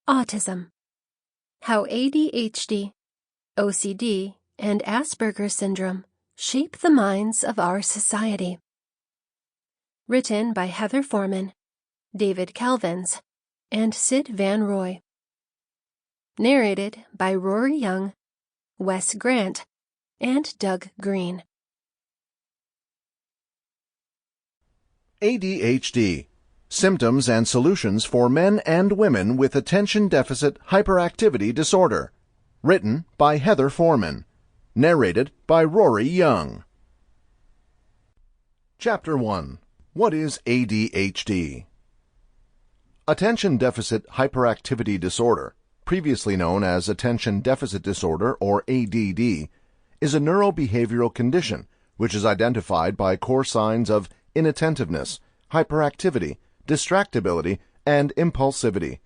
Autism. How ADHD, OCD, and Asperger syndrome shape the minds of our society. Written by Heather Foreman, David Kelvins, and Sid Van Roy. Narrated by Rory Young, Wes Grant, and Doug Greene. ADHD. Symptoms and solutions for men and women with attention deficit hyperactivity disorder. Written by Heather Foreman. Narrated by Rory Young. Chapter 1. What is ADHD? Attention deficit hyperactivity disorder, previously known as attention deficit disorder or ADD, is a neurobehavioral condition which is identified by core signs of inattentiveness, hyperactivity, distractibility, and impulsivity.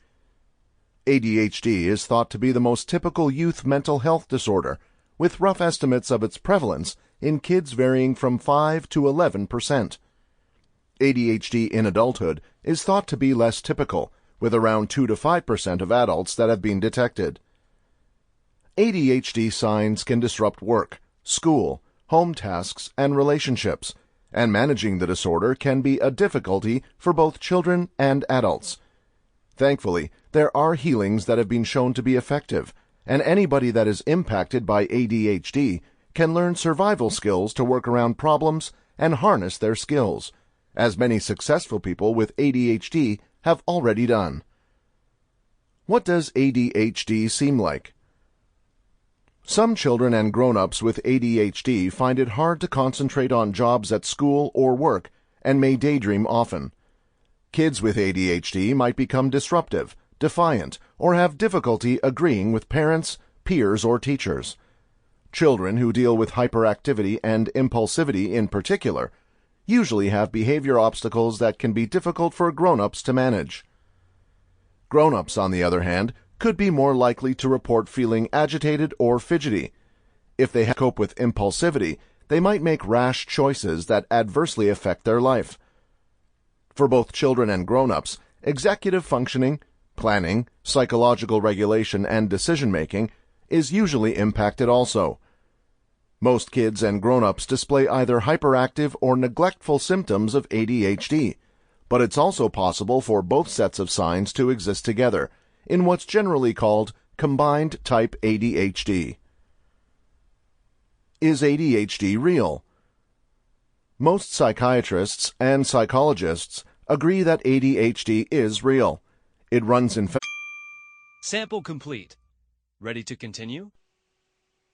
ADHD is thought to be the most typical youth mental health disorder, with rough estimates of its prevalence in kids varying from 5 to 11%. ADHD in adulthood is thought to be less typical, with around 2 to 5% of adults that have been detected. ADHD signs can disrupt work, school, home tasks, and relationships, and managing the disorder can be a difficulty for both children and adults. Thankfully, there are healings that have been shown to be effective, and anybody that is impacted by ADHD can learn survival skills to work around problems and harness their skills, as many successful people with ADHD have already done. What does ADHD seem like? Some children and grown-ups with ADHD find it hard to concentrate on jobs at school or work and may daydream often. Kids with ADHD might become disruptive, defiant, or have difficulty agreeing with parents, peers, or teachers. Children who deal with hyperactivity and impulsivity in particular usually have behavior obstacles that can be difficult for grown-ups to manage. Grown-ups, on the other hand, could be more likely to report feeling agitated or fidgety. If they cope with impulsivity, they might make rash choices that adversely affect their life. For both children and grown-ups, executive functioning, planning, psychological regulation, and decision-making is usually impacted also. Most kids and grown-ups display either hyperactive or neglectful symptoms of ADHD, but it's also possible for both sets of signs to exist together in what's generally called combined type ADHD. Is ADHD real? Most psychiatrists and psychologists agree that ADHD is real. It runs in Sample complete. Ready to continue?